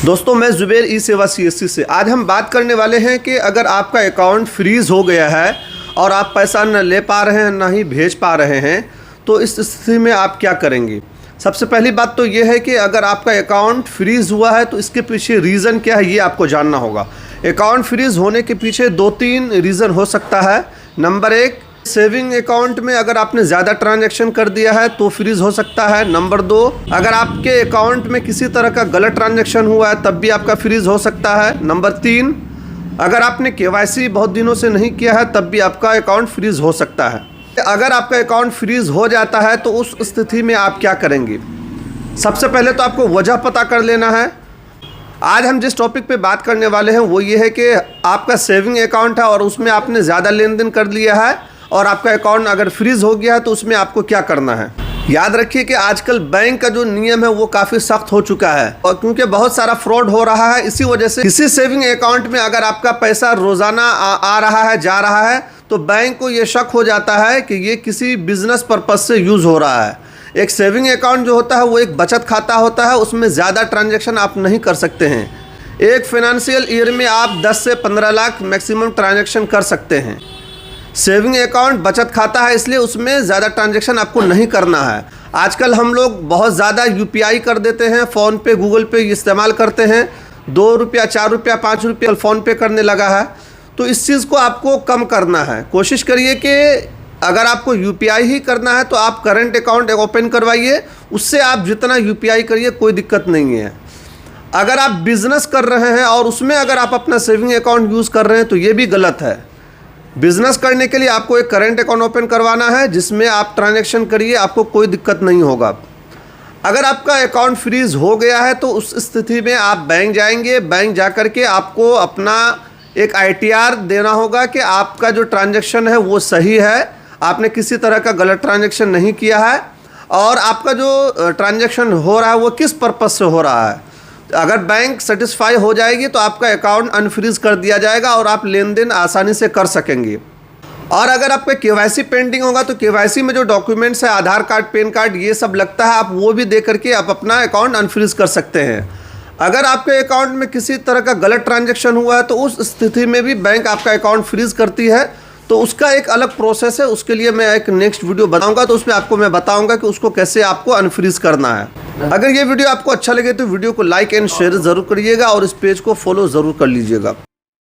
दोस्तों मैं जुबैर ई सेवा CSC से आज हम बात करने वाले हैं कि अगर आपका अकाउंट फ्रीज़ हो गया है और आप पैसा न ले पा रहे हैं ना ही भेज पा रहे हैं तो इस स्थिति में आप क्या करेंगे। सबसे पहली बात तो ये है कि अगर आपका अकाउंट फ्रीज़ हुआ है तो इसके पीछे रीज़न क्या है ये आपको जानना होगा। अकाउंट फ्रीज़ होने के पीछे 2-3 रीज़न हो सकता है। नंबर 1, सेविंग अकाउंट में अगर आपने ज़्यादा ट्रांजैक्शन कर दिया है तो फ्रीज़ हो सकता है। नंबर 2, अगर आपके अकाउंट में किसी तरह का गलत ट्रांजैक्शन हुआ है तब भी आपका फ्रीज़ हो सकता है। नंबर 3, अगर आपने KYC बहुत दिनों से नहीं किया है तब भी आपका अकाउंट फ्रीज़ हो सकता है। अगर आपका अकाउंट फ्रीज़ हो जाता है तो उस स्थिति में आप क्या करेंगे। सबसे पहले तो आपको वजह पता कर लेना है। आज हम जिस टॉपिक पे बात करने वाले हैं वो ये है कि आपका सेविंग अकाउंट है और उसमें आपने ज़्यादा लेन देन कर लिया है और आपका अकाउंट अगर फ्रीज़ हो गया है तो उसमें आपको क्या करना है। याद रखिए कि आजकल बैंक का जो नियम है वो काफ़ी सख्त हो चुका है और क्योंकि बहुत सारा फ्रॉड हो रहा है इसी वजह से किसी सेविंग अकाउंट में अगर आपका पैसा रोज़ाना आ रहा है जा रहा है तो बैंक को ये शक हो जाता है कि ये किसी बिजनेस पर्पज़ से यूज़ हो रहा है। एक सेविंग अकाउंट जो होता है वो एक बचत खाता होता है, उसमें ज़्यादा ट्रांजैक्शन आप नहीं कर सकते हैं। एक फाइनेंशियल ईयर में आप 10 से 15 लाख मैक्सिमम ट्रांजैक्शन कर सकते हैं। सेविंग अकाउंट बचत खाता है इसलिए उसमें ज़्यादा ट्रांजैक्शन आपको नहीं करना है। आजकल हम लोग बहुत ज़्यादा UPI कर देते हैं, फ़ोन पे गूगल पे इस्तेमाल करते हैं। 2 रुपया 4 रुपया 5 रुपया फ़ोन पे करने लगा है तो इस चीज़ को आपको कम करना है। कोशिश करिए कि अगर आपको UPI ही करना है तो आप करंट अकाउंट ओपन करवाइए, उससे आप जितना UPI करिए कोई दिक्कत नहीं है। अगर आप बिज़नेस कर रहे हैं और उसमें अगर आप अपना सेविंग अकाउंट यूज़ कर रहे हैं तो ये भी गलत है। बिज़नेस करने के लिए आपको एक करंट अकाउंट ओपन करवाना है जिसमें आप ट्रांजैक्शन करिए, आपको कोई दिक्कत नहीं होगा। अगर आपका अकाउंट फ्रीज़ हो गया है तो उस स्थिति में आप बैंक जाएंगे, बैंक जा कर के आपको अपना एक ITR देना होगा कि आपका जो ट्रांजैक्शन है वो सही है, आपने किसी तरह का गलत ट्रांजैक्शन नहीं किया है और आपका जो ट्रांजैक्शन हो रहा है वो किस पर्पज़ से हो रहा है। अगर बैंक सेटिस्फाई हो जाएगी तो आपका अकाउंट अनफ्रीज़ कर दिया जाएगा और आप लेन देन आसानी से कर सकेंगे। और अगर आपका KYC पेंडिंग होगा तो KYC में जो डॉक्यूमेंट्स है आधार कार्ड, पैन कार्ड ये सब लगता है, आप वो भी दे करके आप अपना अकाउंट अनफ्रीज़ कर सकते हैं। अगर आपके अकाउंट में किसी तरह का गलत ट्रांजैक्शन हुआ है तो उस स्थिति में भी बैंक आपका अकाउंट फ्रीज़ करती है, तो उसका एक अलग प्रोसेस है। उसके लिए मैं एक नेक्स्ट वीडियो बनाऊंगा तो उसमें आपको मैं बताऊंगा कि उसको कैसे आपको अनफ्रीज़ करना है। अगर ये वीडियो आपको अच्छा लगे तो वीडियो को लाइक एंड शेयर ज़रूर करिएगा और इस पेज को फॉलो ज़रूर कर लीजिएगा।